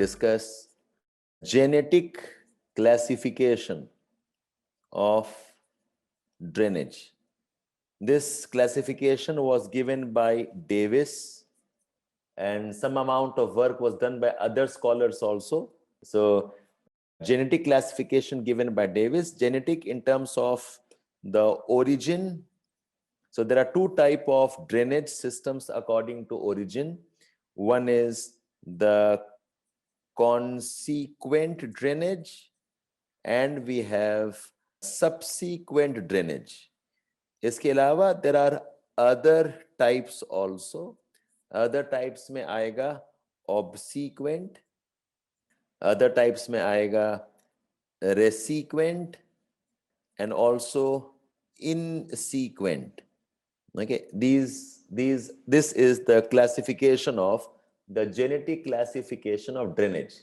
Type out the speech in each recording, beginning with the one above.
discuss genetic classification of drainage. This classification was given by Davis, and some amount of work was done by other scholars also. So genetic classification given by Davis, genetic in terms of the origin. So there are two types of drainage systems according to origin. One is the consequent drainage, and we have subsequent drainage. इसके अलावा there are other types also. Other types में आएगा obsequent, other types में आएगा resequent, and also insequent. Okay, this is the classification of the genetic classification of drainage.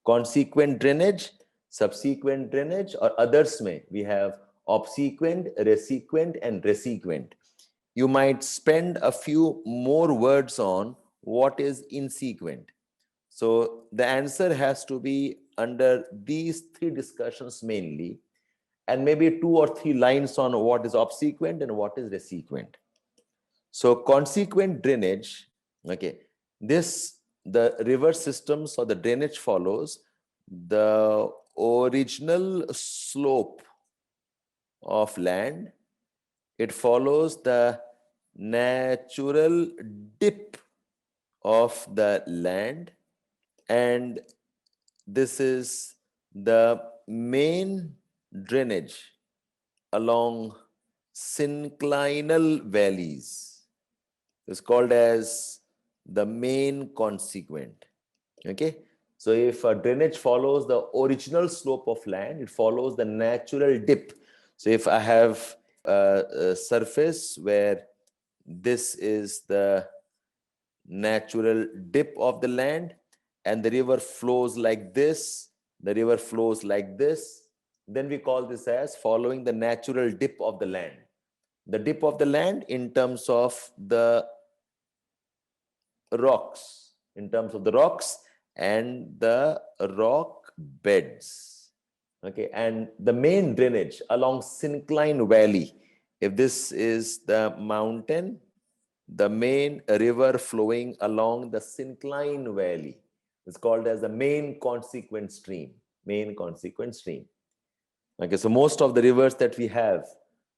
Consequent drainage, subsequent drainage, or others may we have obsequent, resequent, and resequent. You might spend a few more words on what is insequent. So the answer has to be under these three discussions mainly, and maybe 2 or 3 lines on what is obsequent and what is resequent. So consequent drainage, okay, the river systems or the drainage follows the original slope of land. It follows the natural dip of the land, and this is the main drainage along synclinal valleys. It's called as the main consequent. Okay, so if a drainage follows the original slope of land, it follows the natural dip. So if I have a surface where this is the natural dip of the land, and the river flows like this, the river flows like this, then we call this as following the natural dip of the land. The dip of the land in terms of the rocks, and the rock beds. Okay, and the main drainage along syncline valley. If this is the mountain, the main river flowing along the syncline valley is called as the main consequent stream. Okay, so most of the rivers that we have,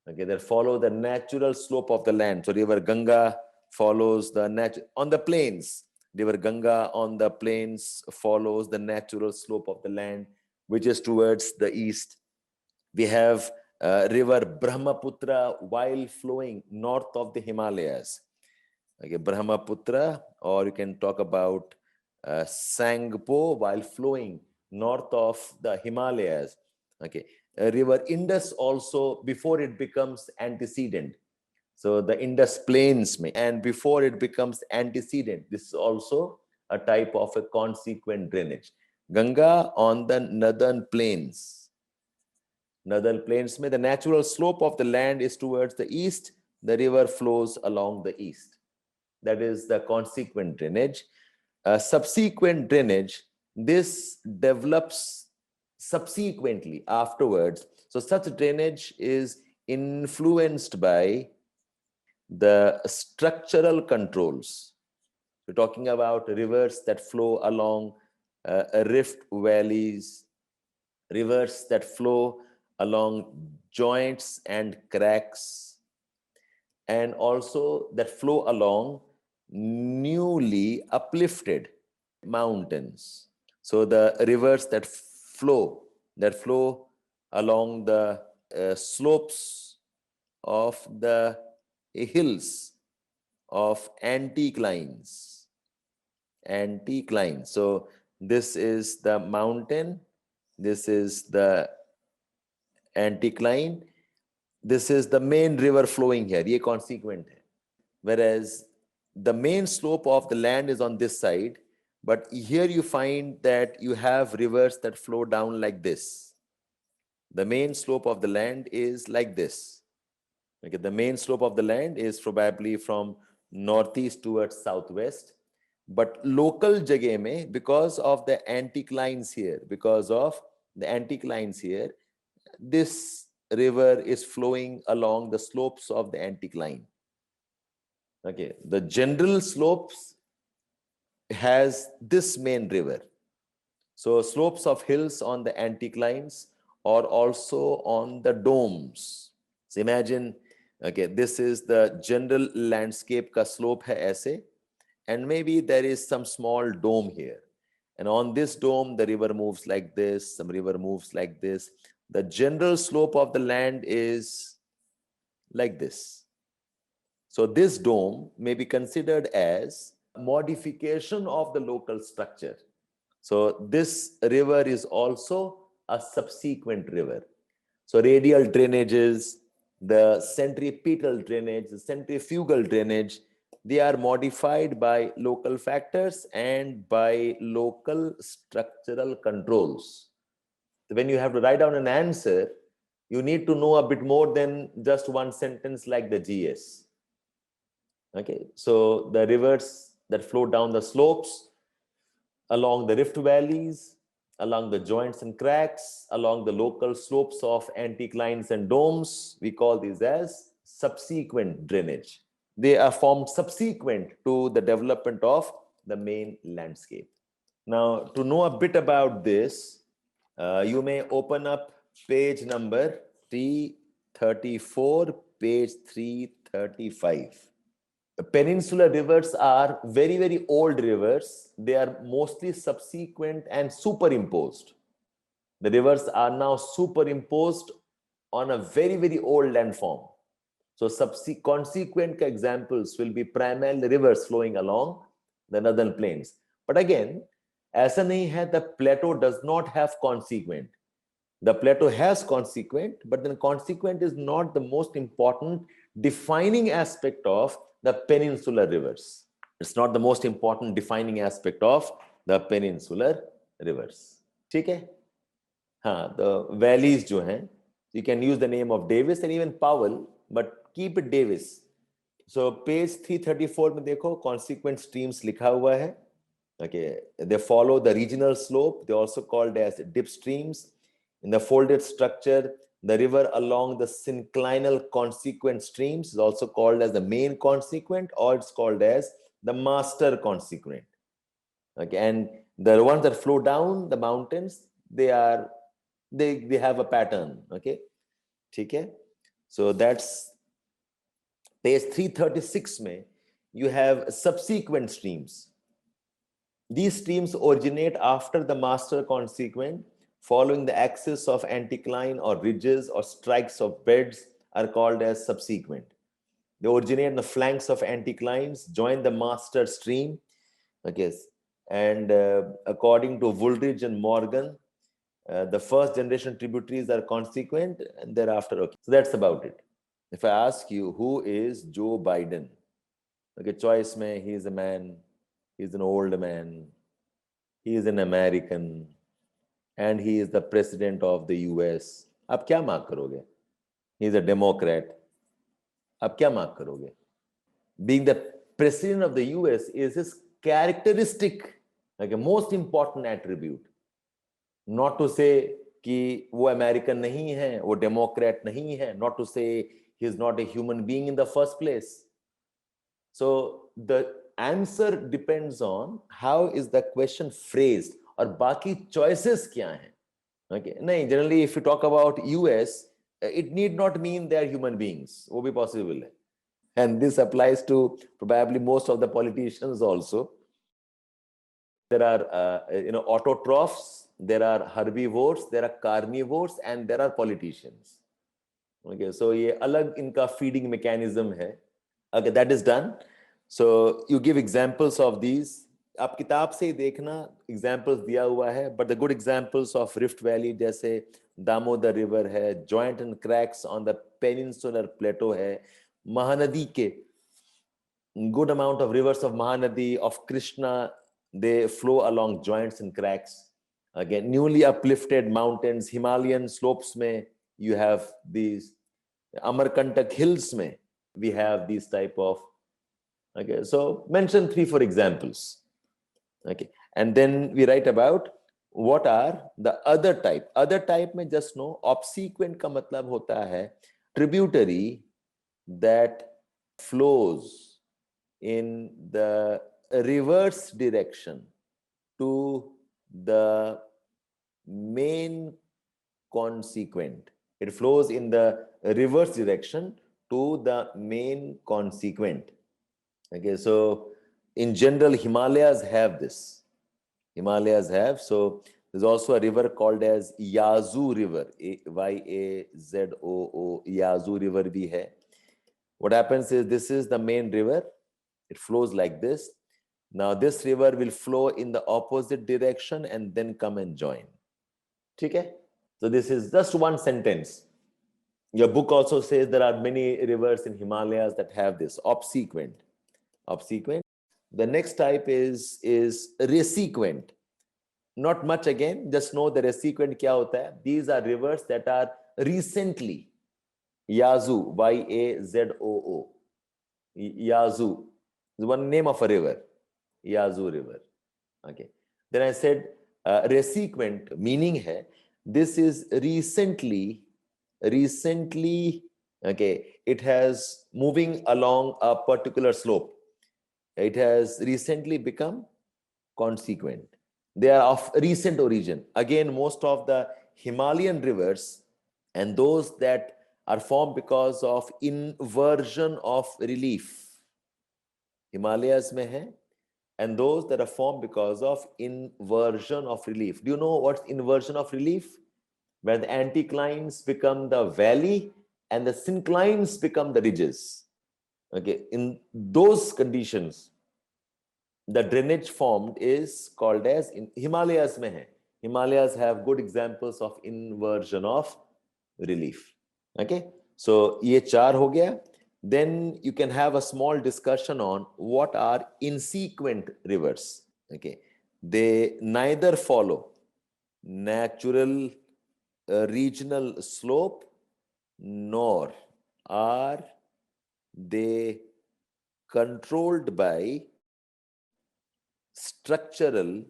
okay, they follow the natural slope of the land. So river Ganga follows the on the plains. River Ganga on the plains follows the natural slope of the land, which is towards the east. We have river Brahmaputra while flowing north of the Himalayas. Okay, Brahmaputra, or you can talk about Sangpo while flowing north of the Himalayas. Okay, river Indus also before it becomes antecedent. So the Indus plains, and before it becomes antecedent, this is also a type of a consequent drainage. Ganga on the northern plains. Northern plains, the natural slope of the land is towards the east. The river flows along the east. That is the consequent drainage. Subsequent drainage, this develops subsequently afterwards. So such drainage is influenced by the structural controls. We're talking about rivers that flow along rift valleys, rivers that flow along joints and cracks, and also that flow along newly uplifted mountains. So the rivers that flow along the slopes of the hills of anticlines. So this is the mountain, this is the anticline, this is the main river flowing here, ye consequent hai. Whereas the main slope of the land is on this side, but here you find that you have rivers that flow down like this. The main slope of the land is like this. Okay, the main slope of the land is probably from northeast towards southwest. but local jagah mein, because of the anticlines here, this river is flowing along the slopes of the anticline. Okay, the general slopes has this main river. So slopes of hills on the anticlines or also on the domes. So imagine, okay, this is the general landscape ka slope hai aise, and maybe there is some small dome here. And on this dome, the river moves like this, some river moves like this. The general slope of the land is like this. So this dome may be considered as modification of the local structure. So this river is also a subsequent river. So radial drainages, the centripetal drainage, the centrifugal drainage, they are modified by local factors and by local structural controls. So when you have to write down an answer, you need to know a bit more than just one sentence like the GS. Okay, so the rivers that flow down the slopes, along the rift valleys, along the joints and cracks, along the local slopes of anticlines and domes, we call these as subsequent drainage. They are formed subsequent to the development of the main landscape. Now, to know a bit about this, you may open up page number 334, page 335. Peninsular rivers are very, very old rivers. They are mostly subsequent and superimposed. The rivers are now superimposed on a very, very old landform. So consequent examples will be primarily rivers flowing along the northern plains. But again, ऐसा नहीं है, the plateau does not have consequent. The plateau has consequent, but then consequent is not the most important defining aspect of the peninsular rivers. It's not the most important defining aspect of the peninsular rivers. ठीक है? हाँ, the valleys जो हैं, you can use the name of Davis and even Powell, but keep it Davis. So page 334 में देखो consequent streams लिखा हुआ है. Okay, they follow the regional slope. They also called as dip streams. In the folded structure, the river along the synclinal consequent streams is also called as the main consequent, or it's called as the master consequent. Okay, and the ones that flow down the mountains, they have a pattern. Okay, okay. So that's page 336. Mein, you have subsequent streams. These streams originate after the master consequent, following the axis of anticline or ridges or strikes of beds are called as subsequent. They originate in the flanks of anticlines, join the master stream. Okay, and according to Woolridge and Morgan, the first generation tributaries are consequent and thereafter. Okay, so that's about it. If I ask you, who is Joe Biden? Okay, choice mein, he is a man, he is an old man, he is an American, and he is the president of the US. आप क्या mark करोगे? He is a Democrat. आप क्या mark करोगे? Being the president of the US is his characteristic, like a most important attribute. Not to say कि वो American नहीं है, वो Democrat नहीं है. Not to say he is not a human being in the first place. So the answer depends on how is the question phrased और बाकी choices क्या हैं. Okay, नहीं, generally if you talk about US, it need not mean they are human beings. वो भी possible है. And this applies to probably most of the politicians also. There are autotrophs, there are herbivores, there are carnivores, and there are politicians. Okay, so ये अलग इनका feeding mechanism है. Okay, that is done. So you give examples of these. आप किताब से ही देखना, examples दिया हुआ है, but the good examples of Rift Valley जैसे दामोदर river है, joint and cracks on the peninsular plateau है, Mahanadi के good amount of rivers of Mahanadi, of Krishna, they flow along joints and cracks. Again, newly uplifted mountains, Himalayan slopes में you have these, Amarkantak hills में we have these type of. Okay, so mention 3-4 examples. Okay, and then we write about what are the other type. Other type में just know obsequent का मतलब होता है tributary that flows in the reverse direction to the main consequent. It flows in the reverse direction to the main consequent. Okay, so in general, Himalayas have this. Himalayas have. So there's also a river called as Yazoo River, Yazoo, Yazoo River bhi hai. What happens is this is the main river. It flows like this. Now this river will flow in the opposite direction and then come and join. Okay? So this is just one sentence. Your book also says there are many rivers in Himalayas that have this obsequent. Obsequent. The next type is resequent. Not much again, just know the resequent kya hota hai. These are rivers that are recently. Yazoo, Yazoo. Yazoo is one name of a river. Yazoo River. Okay. Then I said resequent meaning hai, this is recently, okay, it has moving along a particular slope. It has recently become consequent. They are of recent origin. Again, most of the Himalayan rivers and those that are formed because of inversion of relief. Himalayas mein hai, and those that are formed because of inversion of relief. Do you know what's inversion of relief? When the anticlines become the valley and the synclines become the ridges. Okay, in those conditions, the drainage formed is called as in Himalayas mein hai. Himalayas have good examples of inversion of relief. Okay, so ye char ho gaya. Then you can have a small discussion on what are insequent rivers. Okay, they neither follow natural regional slope nor are they controlled by structural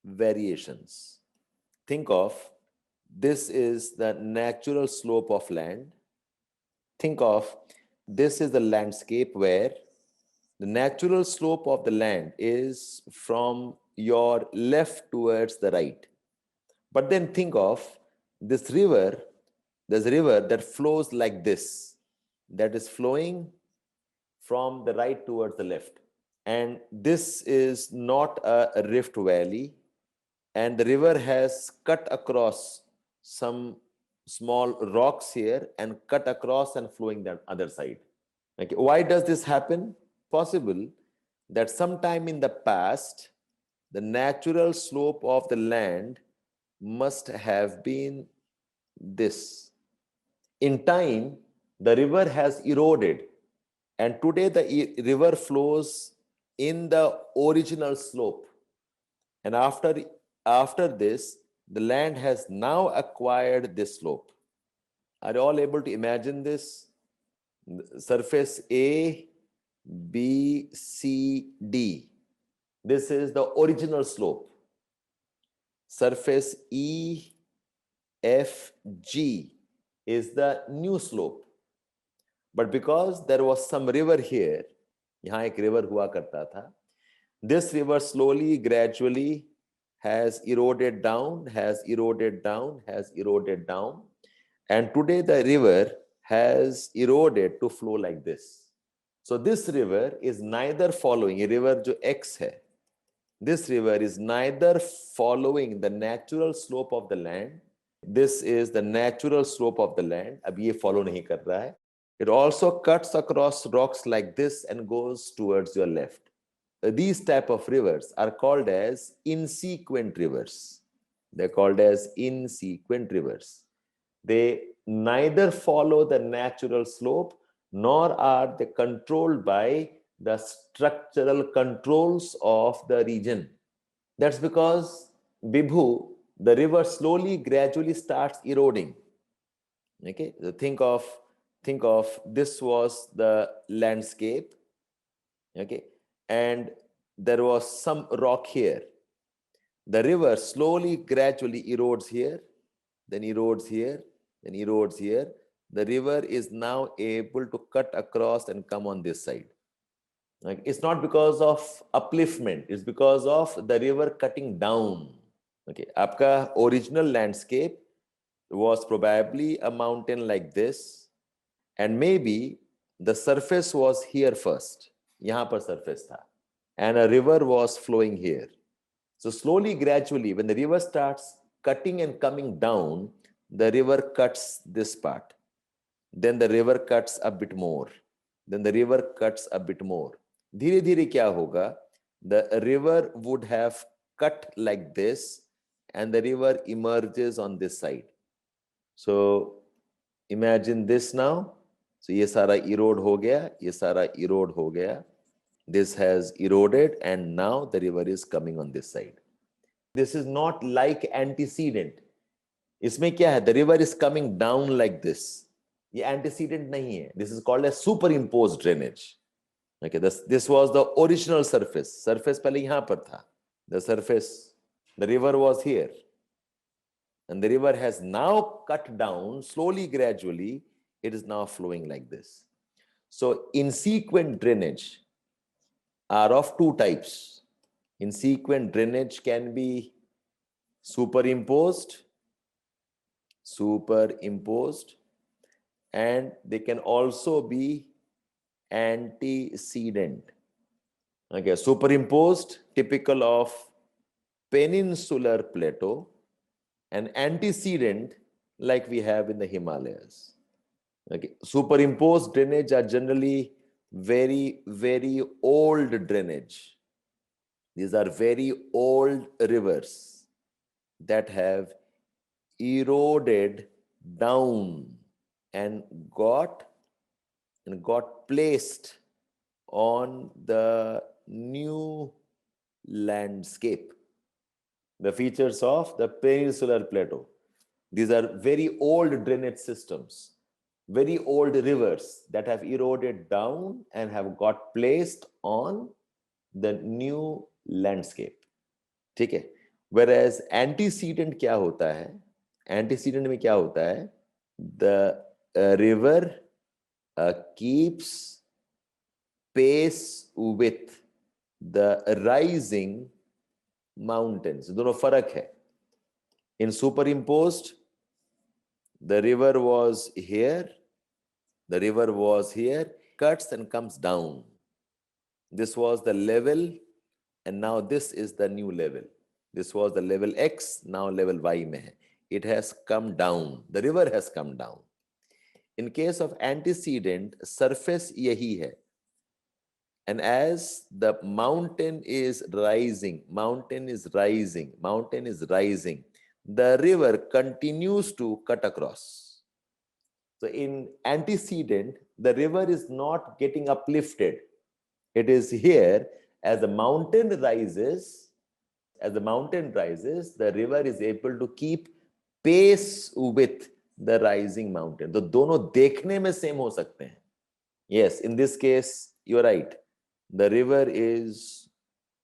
variations. Think of this is the natural slope of land. Think of this is the landscape where the natural slope of the land is from your left towards the right. But then think of this river, there's a river that flows like this, that is flowing from the right towards the left. And this is not a rift valley, and the river has cut across some small rocks here and cut across and flowing the other side. Okay. Why does this happen? Possible that sometime in the past, the natural slope of the land must have been this. In time, the river has eroded, and today the river flows in the original slope. And after this, the land has now acquired this slope. Are you all able to imagine this? Surface A, B, C, D. This is the original slope. Surface E, F, G is the new slope. But because there was some river here, यहाँ एक river हुआ करता था, this river slowly, gradually has eroded down, and today the river has eroded to flow like this. So this river is neither following, a river जो X है, this river is neither following the natural slope of the land. This is the natural slope of the land. अब ये follow नहीं कर रहा है. It also cuts across rocks like this and goes towards your left. These type of rivers are called as insequent rivers. They're called as insequent rivers. They neither follow the natural slope nor are they controlled by the structural controls of the region. That's because Bibhu, the river slowly, gradually starts eroding. Okay, so think of this was the landscape. Okay, and there was some rock here. The river slowly, gradually erodes here, then erodes here, then erodes here. The river is now able to cut across and come on this side. Like, it's not because of upliftment, it's because of the river cutting down. Okay, आपका original landscape was probably a mountain like this, and maybe the surface was here first. यहाँ पर surface था, and a river was flowing here. So slowly, gradually, when the river starts cutting and coming down, the river cuts this part. Then the river cuts a bit more. Then the river cuts a bit more. धीरे धीरे क्या होगा? The river would have cut like this, and the river emerges on this side. So imagine this now. So ये सारा erode हो गया, ये सारा erode हो गया. This has eroded, and now the river is coming on this side. This is not like antecedent. इसमें क्या है? The river is coming down like this. ये antecedent नहीं है. This is called a superimposed drainage. Okay, this was the original surface. Surface पहले यहाँ पर था. The surface, the river was here. And the river has now cut down slowly, gradually. It is now flowing like this. So INSEQUENT drainage are of two types. INSEQUENT drainage can be superimposed, and they can also be antecedent. Okay, superimposed, typical of peninsular plateau, and antecedent, like we have in the Himalayas. Okay, superimposed drainage are generally very, very old drainage. These are very old rivers that have eroded down and got placed on the new landscape. The features of the peninsular plateau. These are very old drainage systems, very old rivers that have eroded down and have got placed on the new landscape. ठीक है? Whereas antecedent क्या होता है? Antecedent में क्या होता है? The river keeps pace with the rising mountains. दोनों फर्क है. In superimposed, the river was here, cuts and comes down. This was the level, and now this is the new level. This was the level X, now level Y में है. It has come down. The river has come down. In case of antecedent, surface यही है. And as the mountain is rising, the river continues to cut across. So in antecedent, the river is not getting uplifted. It is here. As the mountain rises, the river is able to keep pace with the rising mountain. तो दोनों देखने में same हो सकते हैं. Yes, in this case, you're right. The river is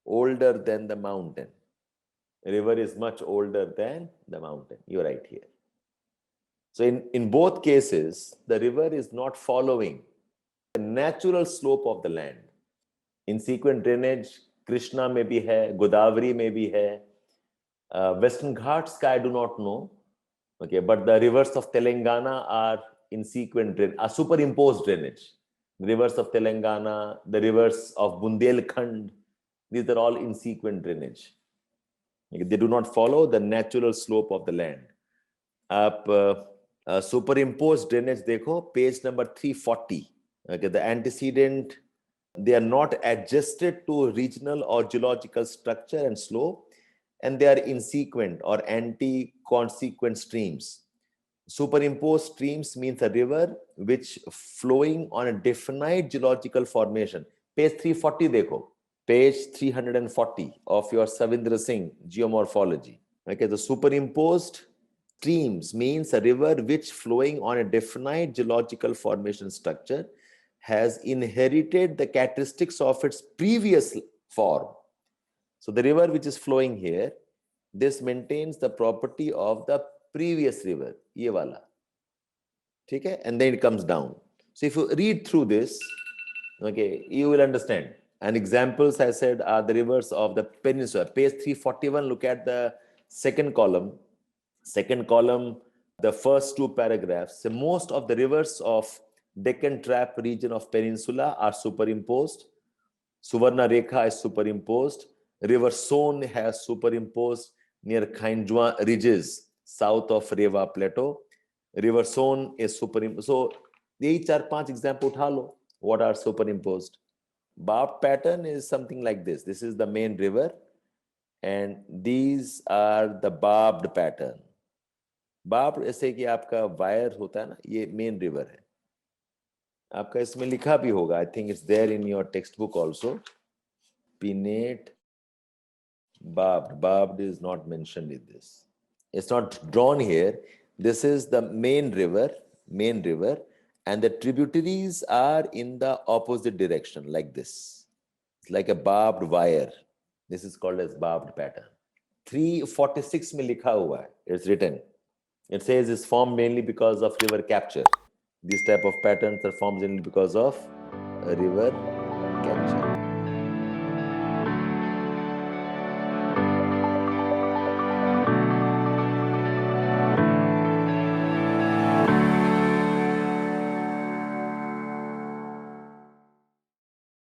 older than the mountain. The river is much older than the mountain. You're right here. So in both cases, the river is not following the natural slope of the land. INSEQUENT drainage, Krishna में भी है, Godavari में भी है. Western Ghats, I do not know. Okay, but the rivers of Telangana are INSEQUENT drainage, are superimposed drainage. The rivers of Telangana, the rivers of Bundelkhand, these are all INSEQUENT drainage. Okay, they do not follow the natural slope of the land. आप superimposed drainage देखो, page number 340. Okay, the antecedent, they are not adjusted to regional or geological structure and slope, and they are INSEQUENT or anti-consequent streams. Superimposed streams means a river which flowing on a definite geological formation. Page 340 देखो. Page 340 of your Savindra Singh geomorphology. Okay, the superimposed streams means a river which flowing on a definite geological formation structure has inherited the characteristics of its previous form. So the river which is flowing here, this maintains the property of the previous river, ye wala. Okay? And then it comes down. So if you read through this, okay, you will understand. And examples I said are the rivers of the peninsula. Page 341, look at the second column. Second column, the first two paragraphs. So most of the rivers of Deccan Trap region of peninsula are superimposed. Suvarna Rekha is superimposed. River Son has superimposed near Khainjwa ridges south of Rewa Plateau. River Son is superimposed. So, these 4-5 example utha lo. What are superimposed? Barbed pattern is something like this. This is the main river, and these are the barbed pattern. Barbed ऐसे कि आपका wire होता है ना, ये main river है. आपका इसमें लिखा भी होगा. I think it's there in your textbook also. Pinnate barbed. Barbed is not mentioned in this. It's not drawn here. This is the main river, and the tributaries are in the opposite direction, like this. It's like a barbed wire. This is called as barbed pattern. 346 में लिखा हुआ है. It's written. It says it's formed mainly because of river capture. These type of patterns are formed mainly because of a river capture.